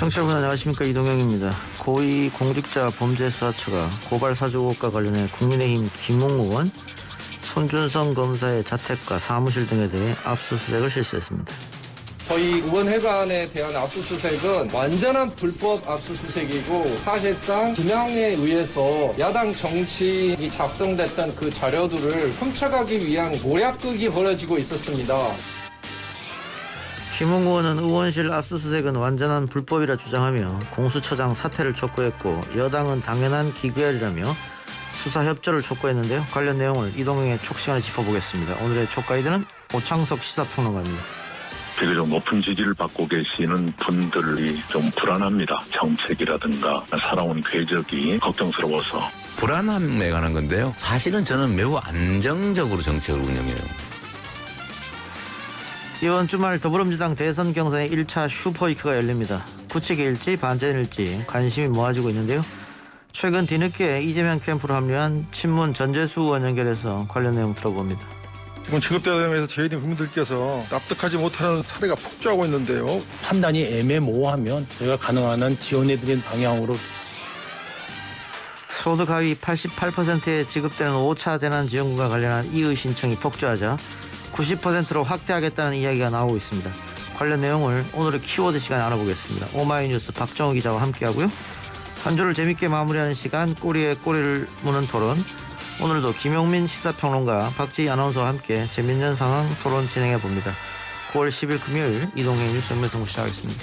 청취자분 안녕하십니까, 이동영입니다. 고위공직자범죄수사처가 고발 사주 의혹과 관련해 국민의힘 김웅 의원, 손준성 검사의 자택과 사무실 등에 대해 압수수색을 실시했습니다. 저희 의원회관에 대한 압수수색은 완전한 불법 압수수색이고, 사실상 진영에 의해서 야당 정치인이 작성됐던 그 자료들을 훔쳐가기 위한 모략극이 벌어지고 있었습니다. 김웅 의원은 의원실 압수수색은 완전한 불법이라 주장하며 공수처장 사퇴를 촉구했고, 여당은 당연한 기결이라며 수사 협조를 촉구했는데요. 관련 내용을 이동영의 촉시간에 짚어보겠습니다. 오늘의 촉가이드는 오창석 시사평론가입니다. 비교적 높은 지지를 받고 계시는 분들이 좀 불안합니다. 정책이라든가 살아온 궤적이 걱정스러워서. 불안함에 관한 건데요. 사실은 저는 매우 안정적으로 정책을 운영해요. 이번 주말 더불어민주당 대선 경선의 1차 슈퍼위크가 열립니다. 구치기일지 반전일지 관심이 모아지고 있는데요. 최근 뒤늦게 이재명 캠프로 합류한 친문 전재수 의원 연결해서 관련 내용 들어봅니다. 지금 지급대상에서 저희들 국민들께서 납득하지 못하는 사례가 폭주하고 있는데요. 판단이 애매모호하면 저희가 가능한 한 지원해드리는 방향으로. 소득 하위 88%에 지급되는 5차 재난지원금과 관련한 이의 신청이 폭주하자 90%로 확대하겠다는 이야기가 나오고 있습니다. 관련 내용을 오늘의 키워드 시간에 알아보겠습니다. 오마이뉴스 박정우 기자와 함께하고요. 한 주를 재밌게 마무리하는 시간, 꼬리에 꼬리를 무는 토론. 오늘도 김용민 시사평론가, 박지희 아나운서와 함께 재밌는 상황 토론 진행해봅니다. 9월 10일 금요일 이동의 뉴스 연매성고 시작하겠습니다.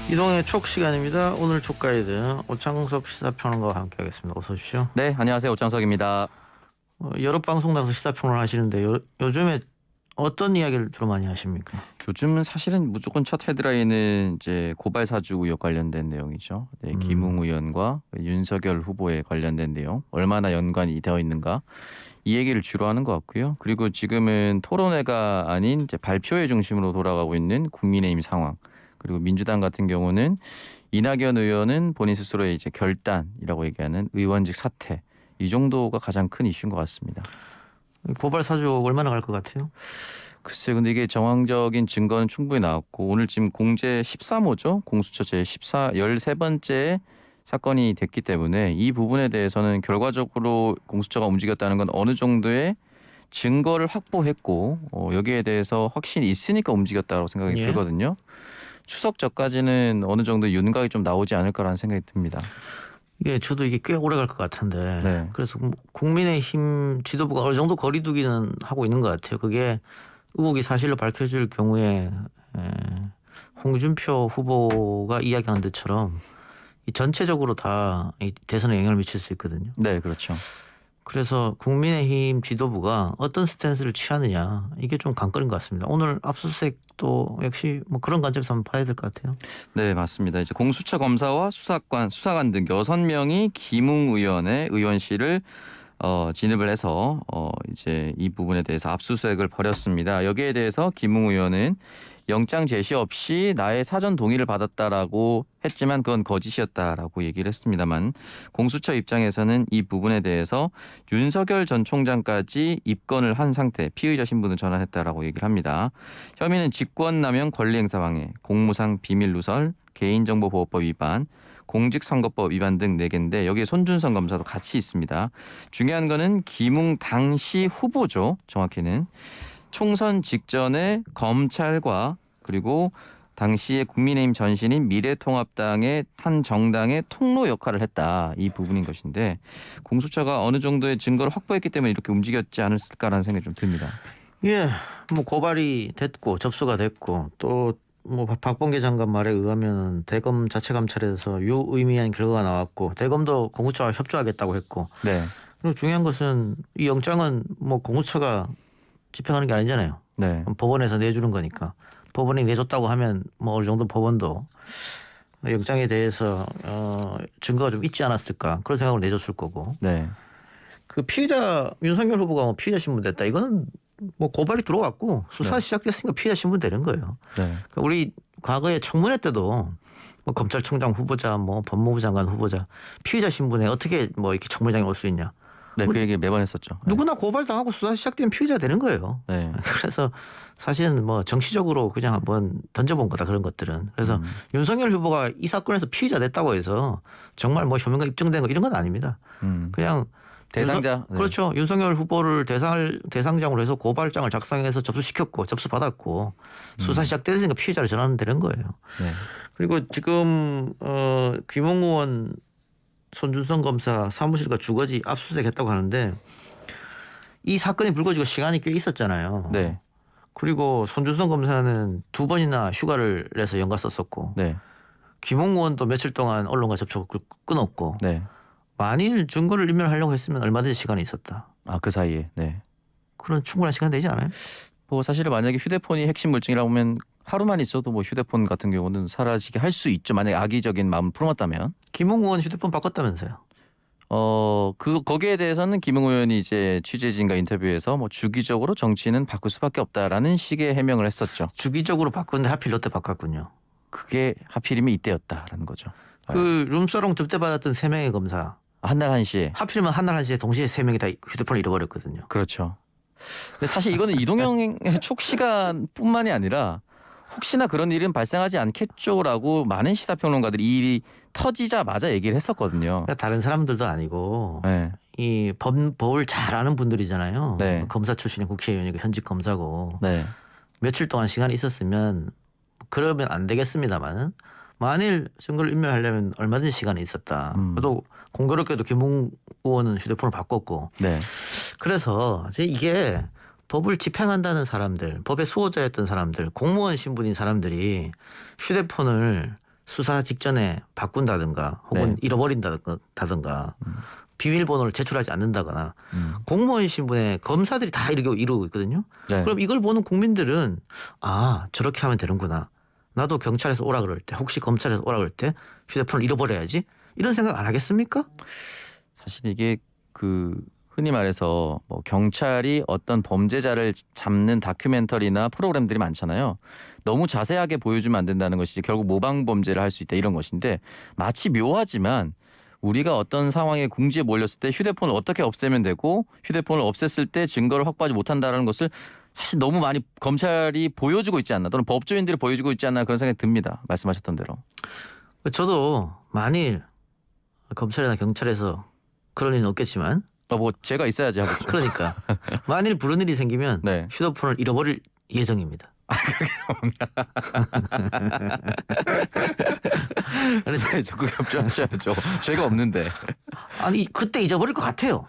이동의 촉 시간입니다. 오늘 촉 가이드 오창석 시사평론가와 함께하겠습니다. 어서 오십시오. 네, 안녕하세요. 오창석입니다. 여러 방송 나가서 시사평론을 하시는데 요즘에 어떤 이야기를 주로 많이 하십니까? 요즘은 사실은 무조건 첫 헤드라인은 이제 고발 사주 의혹 관련된 내용이죠. 네, 김웅 의원과 윤석열 후보에 관련된 내용, 얼마나 연관이 되어 있는가, 이 얘기를 주로 하는 것 같고요. 그리고 지금은 토론회가 아닌 이제 발표회 중심으로 돌아가고 있는 국민의힘 상황. 그리고 민주당 같은 경우는 이낙연 의원은 본인 스스로의 이제 결단이라고 얘기하는 의원직 사퇴, 이 정도가 가장 큰 이슈인 것 같습니다. 고발 사주 얼마나 갈 것 같아요? 글쎄요. 근데 이게 정황적인 증거는 충분히 나왔고, 오늘 지금 공제 13호죠. 공수처 제14, 13번째 사건이 됐기 때문에 이 부분에 대해서는 결과적으로 공수처가 움직였다는 건 어느 정도의 증거를 확보했고, 여기에 대해서 확신이 있으니까 움직였다고 생각이 들거든요. 추석 전까지는 어느 정도 윤곽이 좀 나오지 않을까라는 생각이 듭니다. 예, 저도 이게 꽤 오래 갈 것 같은데. 네. 그래서 국민의힘 지도부가 어느 정도 거리두기는 하고 있는 것 같아요. 그게 의혹이 사실로 밝혀질 경우에 홍준표 후보가 이야기하는 것처럼 전체적으로 다 이 대선에 영향을 미칠 수 있거든요. 네, 그렇죠. 그래서 국민의힘 지도부가 어떤 스탠스를 취하느냐, 이게 좀 관건인 것 같습니다. 오늘 압수수색도 역시 뭐 그런 관점에서 한번 봐야 될 것 같아요. 네, 맞습니다. 이제 공수처 검사와 수사관 등 6명이 김웅 의원의 의원실을 진입을 해서 이제 이 부분에 대해서 압수수색을 벌였습니다. 여기에 대해서 김웅 의원은 영장 제시 없이 나의 사전 동의를 받았다라고 했지만 그건 거짓이었다라고 얘기를 했습니다만, 공수처 입장에서는 이 부분에 대해서 윤석열 전 총장까지 입건을 한 상태, 피의자 신분을 전환했다라고 얘기를 합니다. 혐의는 직권남용 권리행사방해, 공무상 비밀누설, 개인정보보호법 위반, 공직선거법 위반 등 4개인데 여기에 손준성 검사도 같이 있습니다. 중요한 거는 김웅 당시 후보죠. 정확히는. 총선 직전에 검찰과 그리고 당시에 국민의힘 전신인 미래통합당의 한 정당의 통로 역할을 했다, 이 부분인 것인데, 공수처가 어느 정도의 증거를 확보했기 때문에 이렇게 움직였지 않았을까라는 생각이 좀 듭니다. 예, 뭐 고발이 됐고 접수가 됐고, 또 뭐 박범계 장관 말에 의하면 대검 자체 감찰에서 유의미한 결과가 나왔고, 대검도 공수처와 협조하겠다고 했고. 네. 그리고 중요한 것은 이 영장은 뭐 공수처가 집행하는 게 아니잖아요. 네. 법원에서 내주는 거니까. 법원이 내줬다고 하면 뭐 어느 정도 법원도 영장에 대해서 증거가 좀 있지 않았을까 그런 생각을 내줬을 거고 네. 그 피의자 윤석열 후보가 뭐 피의자 신분됐다 이거는 뭐 고발이 들어왔고 수사 네. 시작됐으니까 피의자 신분 되는 거예요. 네. 그러니까 우리 과거에 청문회 때도 뭐 검찰총장 후보자, 뭐 법무부 장관 후보자 피의자 신분에 어떻게 뭐 이렇게 청문장에 올 수 있냐? 네, 그 얘기 매번 했었죠. 네. 누구나 고발당하고 수사 시작되면 피의자 되는 거예요. 네. 그래서 사실은 뭐 정치적으로 그냥 한번 던져본 거다 그런 것들은. 그래서 윤석열 후보가 이 사건에서 피의자 됐다고 해서 정말 뭐 혐의가 입증된 거 이런 건 아닙니다. 그냥 대상자. 네. 그렇죠. 윤석열 후보를 대상장으로 해서 고발장을 작성해서 접수시켰고 접수받았고 수사 시작됐으니까 피의자를 전환하면 되는 거예요. 네. 그리고 지금 귀몽 의원 손준성 검사 사무실과 주거지 압수수색했다고 하는데 이 사건이 불거지고 시간이 꽤 있었잖아요. 네. 그리고 손준성 검사는 2번이나 휴가를 내서 연가 썼었고 네. 귀몽 의원도 며칠 동안 언론과 접촉을 끊었고 네. 만일 증거를 인멸하려고 했으면 얼마든지 시간이 있었다. 아, 그 사이에. 네. 그런 충분한 시간 되지 않아요? 뭐 사실은 만약에 휴대폰이 핵심 물증이라고 하면 하루만 있어도 뭐 휴대폰 같은 경우는 사라지게 할 수 있죠. 만약에 악의적인 마음을 품었다면. 김웅 의원 휴대폰 바꿨다면서요? 거기에 대해서는 김웅 의원이 이제 취재진과 인터뷰에서 뭐 주기적으로 정치는 바꿀 수밖에 없다라는 식의 해명을 했었죠. 주기적으로 바꿨는데 하필 롯데 바꿨군요. 그게 하필이면 이때였다라는 거죠. 그 룸사롱 접대받았던 3명의 검사 한날 한시에. 하필이면 한날 한시에 동시에 3명이 다 휴대폰을 잃어버렸거든요. 그렇죠. 근데 사실 이거는 이동형의 촉시간뿐만이 아니라 혹시나 그런 일은 발생하지 않겠죠라고 많은 시사평론가들이 이 일이 터지자마자 얘기를 했었거든요. 그러니까 다른 사람들도 아니고 네. 이 법을 잘 아는 분들이잖아요. 네. 검사 출신의 국회의원이고 현직 검사고 네. 며칠 동안 시간이 있었으면 그러면 안 되겠습니다만 만일 증거를 인멸하려면 얼마든지 시간이 있었다. 또 공교롭게도 김웅 의원은 휴대폰을 바꿨고 네. 그래서 이게 법을 집행한다는 사람들, 법의 수호자였던 사람들, 공무원 신분인 사람들이 휴대폰을 수사 직전에 바꾼다든가 혹은 네. 잃어버린다든가 비밀번호를 제출하지 않는다거나 공무원 신분의 검사들이 다 이러고 있거든요. 네. 그럼 이걸 보는 국민들은 아 저렇게 하면 되는구나. 나도 경찰에서 오라 그럴 때 혹시 검찰에서 오라 그럴 때 휴대폰을 잃어버려야지 이런 생각 안 하겠습니까? 사실 이게 그 흔히 말해서 뭐 경찰이 어떤 범죄자를 잡는 다큐멘터리나 프로그램들이 많잖아요. 너무 자세하게 보여주면 안 된다는 것이 결국 모방 범죄를 할 수 있다 이런 것인데 마치 묘하지만 우리가 어떤 상황에 궁지에 몰렸을 때 휴대폰을 어떻게 없애면 되고 휴대폰을 없앴을 때 증거를 확보하지 못한다는 것을 사실 너무 많이 검찰이 보여주고 있지 않나 또는 법조인들이 보여주고 있지 않나 그런 생각이 듭니다. 말씀하셨던 대로. 저도 만일 검찰이나 경찰에서 그런 일은 없겠지만 뭐 제가 있어야지 하겠죠. 그러니까 만일 부른 일이 생기면 네. 휴대폰을 잃어버릴 예정입니다. 네, 적극 협조하셔야죠. 죄가 없는데. 아니 그때 잊어버릴 것 같아요.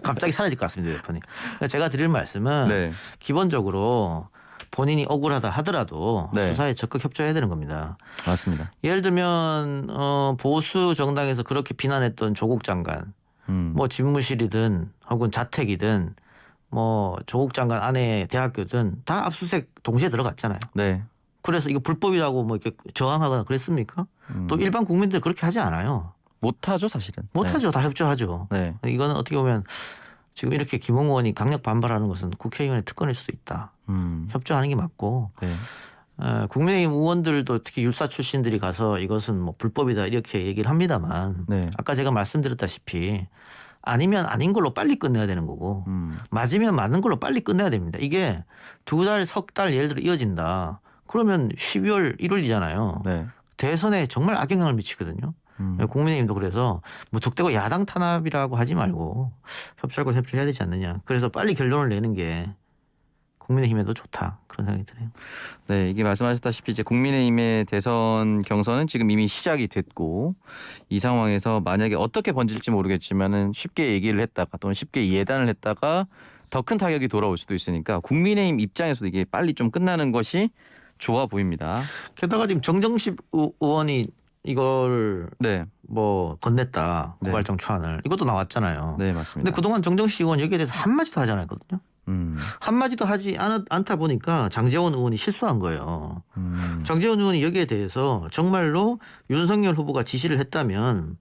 갑자기 사라질 것 같습니다. 휴대폰이. 제가 드릴 말씀은 네. 기본적으로 본인이 억울하다 하더라도 네. 수사에 적극 협조해야 되는 겁니다. 맞습니다. 예를 들면 보수 정당에서 그렇게 비난했던 조국 장관 뭐 집무실이든 혹은 자택이든 뭐 조국 장관 아내 대학교든 다 압수수색 동시에 들어갔잖아요. 네. 그래서 이거 불법이라고 뭐 이렇게 저항하거나 그랬습니까? 또 일반 국민들 그렇게 하지 않아요. 못하죠 사실은. 못하죠. 다 협조하죠. 네. 이거는 어떻게 보면 지금 이렇게 김웅 의원이 강력 반발하는 것은 국회의원의 특권일 수도 있다. 협조하는 게 맞고 네. 국민의힘 의원들도 특히 율사 출신들이 가서 이것은 뭐 불법이다 이렇게 얘기를 합니다만 네. 아까 제가 말씀드렸다시피 아니면 아닌 걸로 빨리 끝내야 되는 거고 맞으면 맞는 걸로 빨리 끝내야 됩니다. 이게 2달, 석 달 예를 들어 이어진다. 그러면 12월 1월이잖아요. 네. 대선에 정말 악영향을 미치거든요. 국민의힘도 그래서 무턱대고 야당 탄압이라고 하지 말고 협조하고 협조해야 되지 않느냐. 그래서 빨리 결론을 내는 게 국민의힘에도 좋다. 그런 생각이 드네요. 네, 이게 말씀하셨다시피 이제 국민의힘의 대선 경선은 지금 이미 시작이 됐고 이 상황에서 만약에 어떻게 번질지 모르겠지만은 쉽게 얘기를 했다가 또는 쉽게 예단을 했다가 더 큰 타격이 돌아올 수도 있으니까 국민의힘 입장에서도 이게 빨리 좀 끝나는 것이 좋아 보입니다. 게다가 지금 정정식 의원이 이걸 네, 뭐 건넸다. 네. 고발장 초안을. 이것도 나왔잖아요. 네 맞습니다. 근데 그동안 정정식 의원 여기에 대해서 한마디도 하지 않았거든요. 한마디도 하지 않다 보니까 장제원 의원이 실수한 거예요. 장제원 의원이 여기에 대해서 정말로 윤석열 후보가 지시를 했다면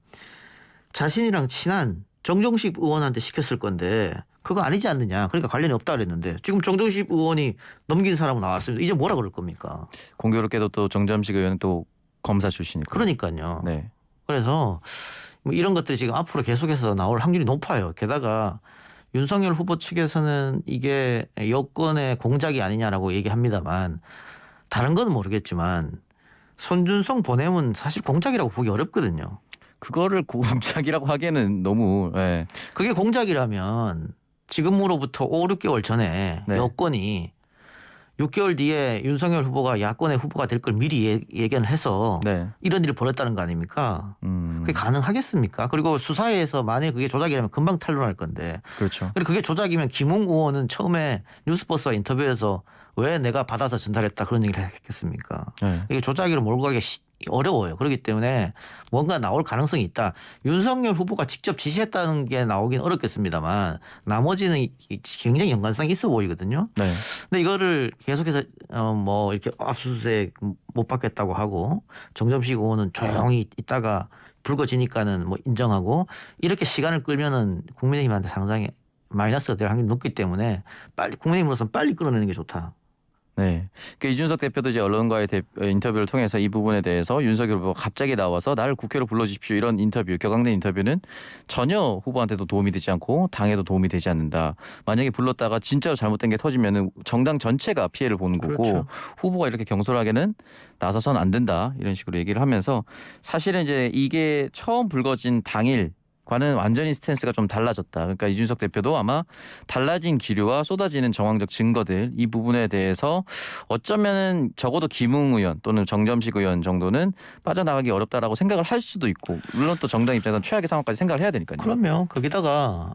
자신이랑 친한 정종식 의원한테 시켰을 건데 그거 아니지 않느냐. 그러니까 관련이 없다 그랬는데 지금 정종식 의원이 넘긴 사람은 나왔습니다. 이제 뭐라 그럴 겁니까? 공교롭게도 또 정점식 의원은 또 검사 출신이고. 그러니까요. 네. 그래서 뭐 이런 것들이 지금 앞으로 계속해서 나올 확률이 높아요. 게다가 윤석열 후보 측에서는 이게 여권의 공작이 아니냐라고 얘기합니다만 다른 건 모르겠지만 손준성 보냄은 사실 공작이라고 보기 어렵거든요. 그거를 공작이라고 하기에는 너무 예. 그게 공작이라면 지금으로부터 5, 6개월 전에 네. 여권이 6개월 뒤에 윤석열 후보가 야권의 후보가 될 걸 미리 예견을 해서 네. 이런 일을 벌였다는 거 아닙니까? 그게 가능하겠습니까? 그리고 수사에서 만약에 그게 조작이라면 금방 탄로날 건데. 그렇죠. 그리고 그게 조작이면 김웅 의원은 처음에 뉴스버스와 인터뷰에서 왜 내가 받아서 전달했다 그런 얘기를 했겠습니까? 네. 이게 조작으로 몰고 가기 어려워요. 그렇기 때문에 뭔가 나올 가능성이 있다. 윤석열 후보가 직접 지시했다는 게 나오긴 어렵겠습니다만 나머지는 굉장히 연관성이 있어 보이거든요. 네. 근데 이거를 계속해서 뭐 이렇게 압수수색 못 받겠다고 하고 정점식 의원은 조용히 있다가 불거지니까는 뭐 인정하고 이렇게 시간을 끌면은 국민의힘한테 상당히 마이너스가 될 확률이 높기 때문에 빨리 국민의힘으로서는 빨리 끌어내는 게 좋다. 네. 그러니까 이준석 대표도 이제 언론과의 인터뷰를 통해서 이 부분에 대해서 윤석열 후보가 갑자기 나와서 나를 국회로 불러주십시오 이런 인터뷰, 격앙된 인터뷰는 전혀 후보한테도 도움이 되지 않고 당에도 도움이 되지 않는다. 만약에 불렀다가 진짜로 잘못된 게 터지면은 정당 전체가 피해를 보는 거고 그렇죠. 후보가 이렇게 경솔하게는 나서선 안 된다 이런 식으로 얘기를 하면서 사실은 이제 이게 처음 불거진 당일 과는 완전히 스탠스가 좀 달라졌다. 그러니까 이준석 대표도 아마 달라진 기류와 쏟아지는 정황적 증거들 이 부분에 대해서 어쩌면은 적어도 김웅 의원 또는 정점식 의원 정도는 빠져나가기 어렵다라고 생각을 할 수도 있고 물론 또 정당 입장에서는 최악의 상황까지 생각을 해야 되니까요. 그러면 거기다가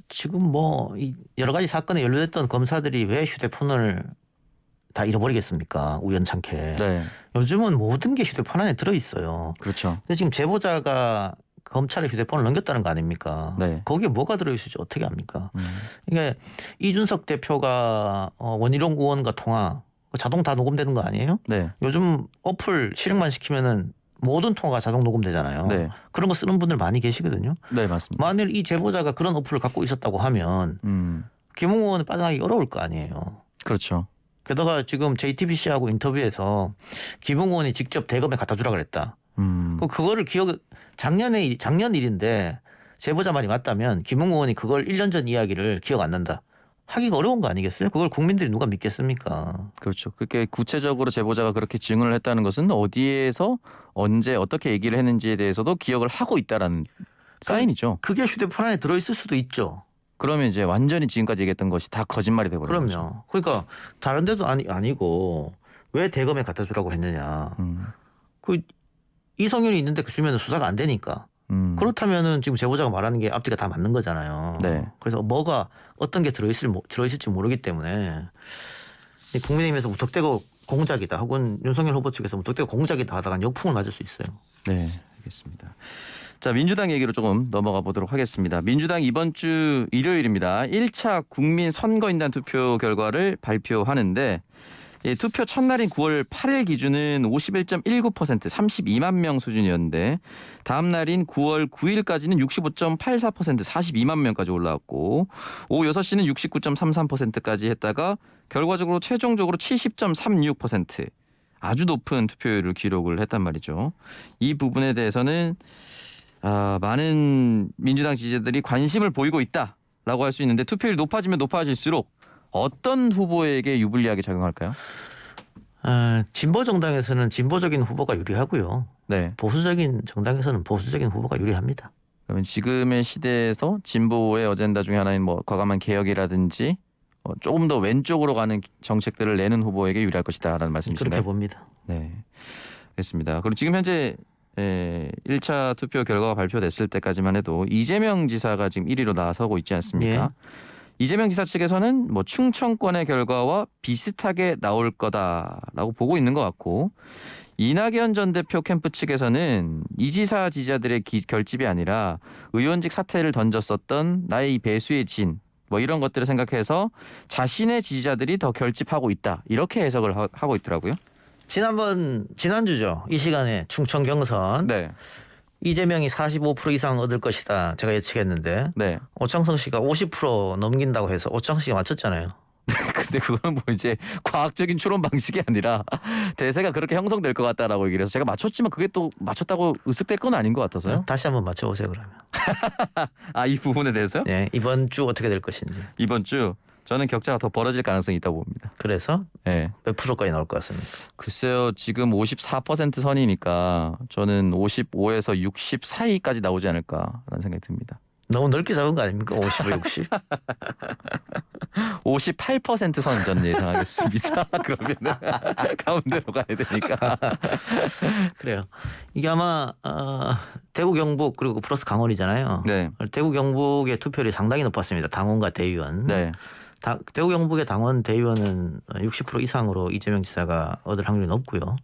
지금 뭐 여러 가지 사건에 연루됐던 검사들이 왜 휴대폰을 다 잃어버리겠습니까? 우연찮게. 네, 요즘은 모든 게 휴대폰 안에 들어있어요. 그렇죠. 근데 지금 제보자가 검찰에 휴대폰을 넘겼다는 거 아닙니까? 네. 거기에 뭐가 들어있을지 어떻게 합니까? 이게 이준석 대표가 원희룡 의원과 통화 자동 다 녹음되는 거 아니에요? 네, 요즘 어플 실행만 시키면은 모든 통화가 자동 녹음되잖아요. 네. 그런 거 쓰는 분들 많이 계시거든요. 네 맞습니다. 만일 이 제보자가 그런 어플을 갖고 있었다고 하면 김웅 의원은 빠져나가기 어려울 거 아니에요. 그렇죠. 게다가 지금 JTBC하고 인터뷰에서 김웅 의원이 직접 대검에 갖다 주라 그랬다. 그거를 작년 일인데 제보자 말이 맞다면 김웅 의원이 그걸 1년 전 이야기를 기억 안 난다. 하기가 어려운 거 아니겠어요? 그걸 국민들이 누가 믿겠습니까? 그렇죠. 그게 구체적으로 제보자가 그렇게 증언을 했다는 것은 어디에서 언제 어떻게 얘기를 했는지에 대해서도 기억을 하고 있다라는 사인이죠. 그게 휴대폰 안에 들어있을 수도 있죠. 그러면 이제 완전히 지금까지 얘기했던 것이 다 거짓말이 돼버리는 거죠. 그럼요. 그러니까 다른 데도 아니고 왜 대검에 갖다 주라고 했느냐. 이성윤이 있는데 그 주면은 수사가 안 되니까. 그렇다면은 지금 제보자가 말하는 게 앞뒤가 다 맞는 거잖아요. 네. 그래서 뭐가 어떤 게 들어있을지 모르기 때문에 국민의힘에서 무턱대고 공작이다 혹은 윤석열 후보 측에서 무턱대고 공작이다 하다가 역풍을 맞을 수 있어요. 네, 알겠습니다. 자, 민주당 얘기로 조금 넘어가 보도록 하겠습니다. 민주당 이번 주 일요일입니다. 1차 국민 선거인단 투표 결과를 발표하는데 투표 첫날인 9월 8일 기준은 51.19% 32만 명 수준이었는데 다음 날인 9월 9일까지는 65.84% 42만 명까지 올라왔고 오후 6시는 69.33%까지 했다가 결과적으로 최종적으로 70.36% 아주 높은 투표율을 기록을 했단 말이죠. 이 부분에 대해서는 많은 민주당 지지자들이 관심을 보이고 있다라고 할 수 있는데 투표율이 높아지면 높아질수록 어떤 후보에게 유불리하게 작용할까요? 진보 정당에서는 진보적인 후보가 유리하고요. 네. 보수적인 정당에서는 보수적인 후보가 유리합니다. 그러면 지금의 시대에서 진보의 어젠다 중에 하나인 뭐 과감한 개혁이라든지 조금 더 왼쪽으로 가는 정책들을 내는 후보에게 유리할 것이다라는 말씀이신가요? 그렇게 봅니다. 네, 알겠습니다. 그리고 지금 현재 1차 투표 결과가 발표됐을 때까지만 해도 이재명 지사가 지금 1위로 나서고 있지 않습니까? 예. 이재명 지사 측에서는 뭐 충청권의 결과와 비슷하게 나올 거다라고 보고 있는 것 같고 이낙연 전 대표 캠프 측에서는 이 지사 지지자들의 결집이 아니라 의원직 사퇴를 던졌었던 나의 이 배수의 진 뭐 이런 것들을 생각해서 자신의 지지자들이 더 결집하고 있다 이렇게 해석을 하고 있더라고요. 지난주죠. 이 시간에 충청 경선 네, 이재명이 45% 이상 얻을 것이다 제가 예측했는데 네. 오창석 씨가 50% 넘긴다고 해서 오창석 씨가 맞췄잖아요. 근데 그건 뭐 이제 과학적인 추론 방식이 아니라 대세가 그렇게 형성될 것 같다라고 얘기를 해서 제가 맞췄지만 그게 또 맞췄다고 으쓱될 건 아닌 것 같아서요. 다시 한번 맞춰보세요 그러면. 아, 이 부분에 대해서요? 네, 이번 주 어떻게 될 것인지. 이번 주 저는 격차가 더 벌어질 가능성이 있다고 봅니다. 그래서 네. 몇 프로까지 나올 것 같습니까? 글쎄요, 지금 54% 선이니까 저는 55에서 60 사이까지 나오지 않을까라는 생각이 듭니다. 너무 넓게 잡은 거 아닙니까? 50, 60. 58%선 저는 예상하겠습니다. 그러면은 가운데로 가야 되니까. 그래요. 이게 아마 대구 경북 그리고 플러스 강원이잖아요. 네, 대구 경북의 투표율이 상당히 높았습니다. 당원과 대의원. 네, 대구 경북의 당원 대의원은 60% 이상으로 이재명 지사가 얻을 확률이 높고요.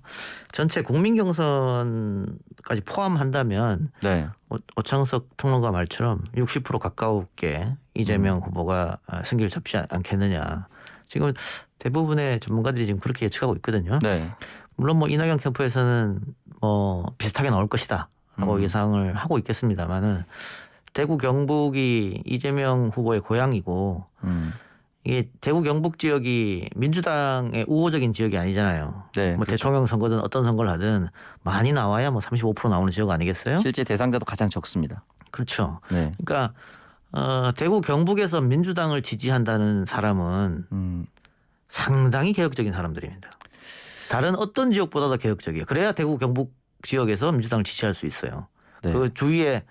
전체 국민 경선까지 포함한다면 네. 오창석 평론가 말처럼 60% 가까우게 이재명 후보가 승기를 잡지 않겠느냐. 지금 대부분의 전문가들이 지금 그렇게 예측하고 있거든요. 네. 물론 뭐 이낙연 캠프에서는 비슷하게 나올 것이다라고 예상을 하고 있겠습니다만은 대구 경북이 이재명 후보의 고향이고 이게 대구 경북 지역이 민주당의 우호적인 지역이 아니잖아요. 네, 뭐 그렇죠. 대통령 선거든 어떤 선거를 하든 많이 나와야 뭐 35% 나오는 지역 아니겠어요? 실제 대상자도 가장 적습니다. 그렇죠. 네. 그러니까 대구 경북에서 민주당을 지지한다는 사람은 상당히 개혁적인 사람들입니다. 다른 어떤 지역보다도 개혁적이에요. 그래야 대구 경북 지역에서 민주당을 지지할 수 있어요. 네. 그 주위에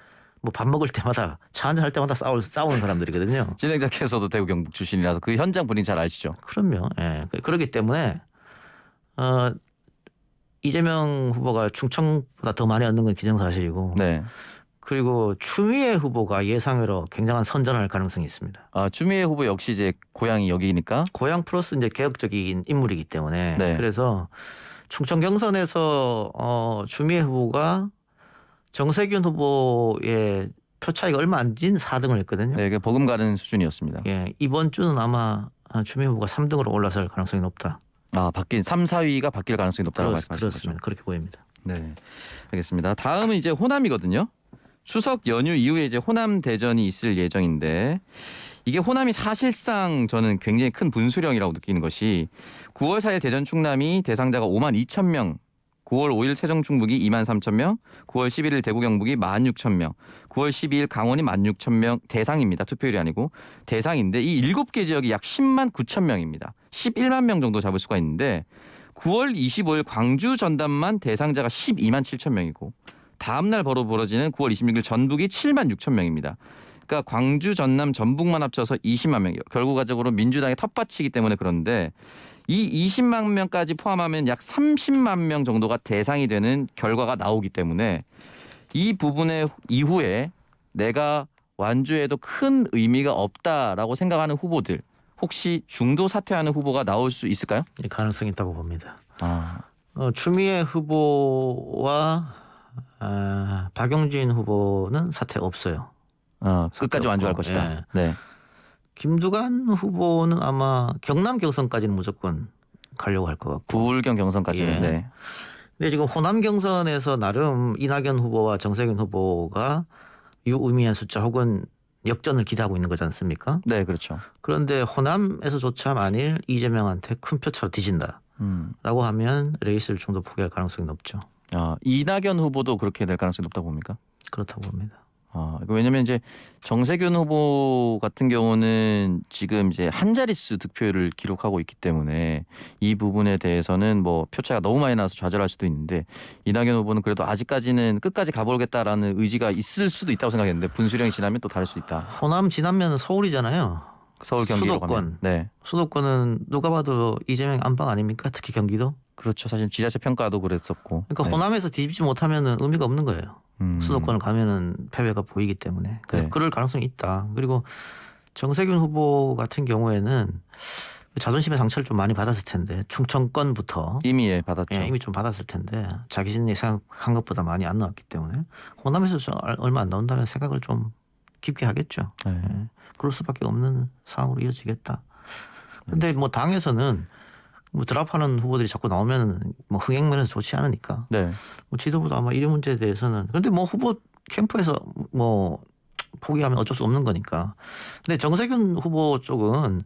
뭐 밥 먹을 때마다 차 한잔 할 때마다 싸우는 사람들이거든요. 진행자께서도 대구 경북 출신이라서 그 현장 분위기 잘 아시죠? 그럼요. 예. 그렇기 때문에 이재명 후보가 충청보다 더 많이 얻는 건 기정사실이고 네. 그리고 추미애 후보가 예상외로 굉장한 선전할 가능성이 있습니다. 아, 추미애 후보 역시 이제 고향이 여기니까. 고향 플러스 이제 개혁적인 인물이기 때문에 네. 그래서 충청 경선에서 추미애 후보가 정세균 후보의 표 차이가 얼마 안 진 4등을 했거든요. 네, 이게 버금 가는 수준이었습니다. 예, 이번 주는 아마 추미애 후보가 3등으로 올라설 가능성이 높다. 아, 3, 4위가 바뀔 가능성이 높다고 말씀하신 거죠. 그렇습니다. 그렇게 보입니다. 네, 알겠습니다. 다음은 이제 호남이거든요. 추석 연휴 이후에 이제 호남 대전이 있을 예정인데 이게 호남이 사실상 저는 굉장히 큰 분수령이라고 느끼는 것이 9월 4일 대전 충남이 대상자가 5만 2천 명, 9월 5일 세종 충북이 2만 3천 명, 9월 11일 대구 경북이 1만 6천 명, 9월 12일 강원이 1만 6천 명 대상입니다. 투표율이 아니고 대상인데 이 7개 지역이 약 10만 9천 명입니다. 11만 명 정도 잡을 수가 있는데 9월 25일 광주 전담만 대상자가 12만 7천 명이고 다음 날 바로 벌어지는 9월 26일 전북이 7만 6천 명입니다. 그러니까 광주, 전남, 전북만 합쳐서 20만 명이요. 결과적으로 민주당의 텃밭이기 때문에 그런데 이 20만 명까지 포함하면 약 30만 명 정도가 대상이 되는 결과가 나오기 때문에 이 부분의 이후에 내가 완주해도 큰 의미가 없다라고 생각하는 후보들 혹시 중도 사퇴하는 후보가 나올 수 있을까요? 가능성이 있다고 봅니다. 아, 추미애 후보와 박용진 후보는 사퇴 없어요. 끝까지 완주할 것이다. 예. 네. 김두관 후보는 아마 경남 경선까지는 무조건 가려고 할 것 같고. 부울경 경선까지는. 예. 네. 근데 지금 호남 경선에서 나름 이낙연 후보와 정세균 후보가 유의미한 숫자 혹은 역전을 기대하고 있는 거지 않습니까? 네, 그렇죠. 그런데 호남에서조차 만일 이재명한테 큰 표차로 뒤진다라고 하면 레이스를 좀 더 포기할 가능성이 높죠. 이낙연 후보도 그렇게 될 가능성이 높다고 봅니까? 그렇다고 봅니다. 왜냐면 이제 정세균 후보 같은 경우는 지금 이제 한 자릿수 득표율을 기록하고 있기 때문에 이 부분에 대해서는 뭐 표차가 너무 많이 나서 좌절할 수도 있는데 이낙연 후보는 그래도 아직까지는 끝까지 가보겠다라는 의지가 있을 수도 있다고 생각했는데 분수령이 지나면 또 다를 수 있다. 호남 지나면 서울이잖아요. 서울 경기로 수도권. 가면. 네. 수도권은 누가 봐도 이재명 안방 아닙니까? 특히 경기도. 그렇죠. 사실 지자체 평가도 그랬었고. 그러니까 네. 호남에서 뒤집지 못하면 의미가 없는 거예요. 수도권을 가면은 패배가 보이기 때문에 그래서 네. 그럴 가능성이 있다. 그리고 정세균 후보 같은 경우에는 자존심의 상처를 좀 많이 받았을 텐데 충청권부터 이미 받았죠. 이미 좀 받았을 텐데 자기 자신이 생각한 것보다 많이 안 나왔기 때문에 호남에서 얼마 안 나온다면 생각을 좀 깊게 하겠죠. 네. 예. 그럴 수밖에 없는 상황으로 이어지겠다. 근데 뭐 당에서는 뭐 드랍하는 후보들이 자꾸 나오면 뭐 흥행면에서 좋지 않으니까 네. 뭐 지도부도 아마 이 문제에 대해서는 근데 뭐 후보 캠프에서 뭐 포기하면 어쩔 수 없는 거니까. 근데 정세균 후보 쪽은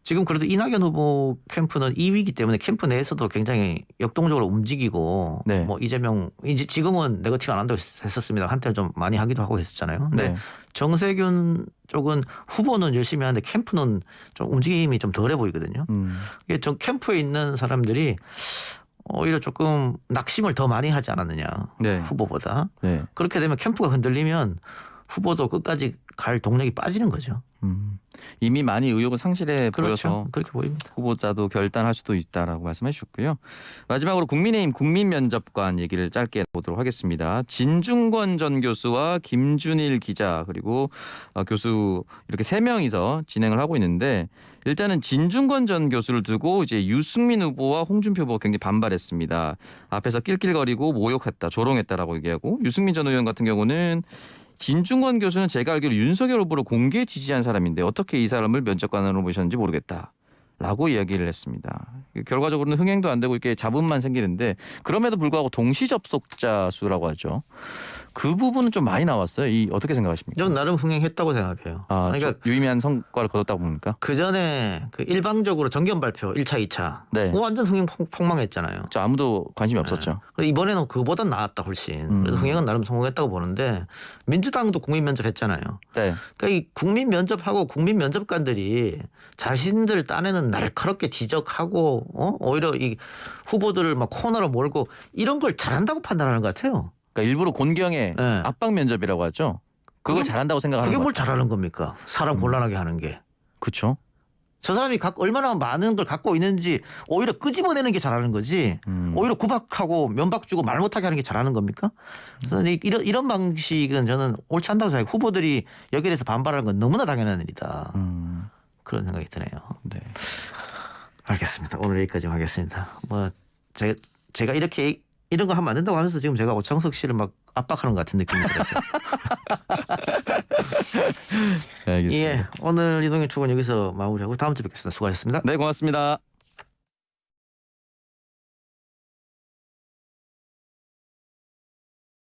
지금 그래도 이낙연 후보 캠프는 2위이기 때문에 캠프 내에서도 굉장히 역동적으로 움직이고 네. 뭐 이재명 이제 지금은 네거티브 안 한다고 했었습니다. 한때는 좀 많이 하기도 하고 했었잖아요. 근데 네. 정세균 쪽은 후보는 열심히 하는데 캠프는 좀 움직임이 좀 덜해 보이거든요. 이게 저 캠프에 있는 사람들이 오히려 조금 낙심을 더 많이 하지 않았느냐 네. 후보보다. 네. 그렇게 되면 캠프가 흔들리면 후보도 끝까지 갈 동력이 빠지는 거죠. 이미 많이 의욕을 상실해 그렇죠. 보여서 그렇게 보입니다. 후보자도 결단할 수도 있다라고 말씀해 주셨고요. 마지막으로 국민의힘 국민면접관 얘기를 짧게 보도록 하겠습니다. 진중권 전 교수와 김준일 기자 그리고 교수 이렇게 3명이서 진행을 하고 있는데 일단은 진중권 전 교수를 두고 이제 유승민 후보와 홍준표 후보가 굉장히 반발했습니다. 앞에서 낄낄거리고 모욕했다, 조롱했다라고 얘기하고 유승민 전 의원 같은 경우는 진중권 교수는 제가 알기로 윤석열 후보를 공개 지지한 사람인데 어떻게 이 사람을 면접관으로 모셨는지 모르겠다라고 이야기를 했습니다. 결과적으로는 흥행도 안 되고 이렇게 잡음만 생기는데 그럼에도 불구하고 동시 접속자 수라고 하죠. 그 부분은 좀 많이 나왔어요. 이 어떻게 생각하십니까? 저는 나름 흥행했다고 생각해요. 아, 그러니까 좀 유의미한 성과를 거뒀다고 봅니까? 그 전에 그 일방적으로 정견 발표 1차, 2차 네. 완전 흥행 폭망했잖아요. 저 아무도 관심이 없었죠. 그래서 이번에는 그보다 나았다 훨씬. 그래서 흥행은 나름 성공했다고 보는데 민주당도 국민 면접했잖아요. 네. 그러니까 이 국민 면접하고 국민 면접관들이 자신들 딴에는 날카롭게 지적하고 오히려 이 후보들을 막 코너로 몰고 이런 걸 잘한다고 판단하는 것 같아요. 그러니까 일부러 곤경의 네. 압박 면접이라고 하죠. 그걸 잘한다고 생각하는 그게 것 뭘 같아요. 잘하는 겁니까? 사람 곤란하게 하는 게. 그렇죠. 저 사람이 얼마나 많은 걸 갖고 있는지 오히려 끄집어내는 게 잘하는 거지. 오히려 구박하고 면박 주고 말 못하게 하는 게 잘하는 겁니까? 그래서 이런 방식은 저는 옳지 않다고 생각해요. 후보들이 여기에 대해서 반발하는 건 너무나 당연한 일이다. 그런 생각이 드네요. 네. 알겠습니다. 오늘 여기까지 하겠습니다. 뭐 제가 이렇게 이런 거 하면 안 된다고 하면서 지금 제가 오창석 씨를 막 압박하는 것 같은 느낌이 들었어요. 네, 알겠습니다. 예, 오늘 이동의 축은 여기서 마무리하고 다음 주에 뵙겠습니다. 수고하셨습니다. 네, 고맙습니다.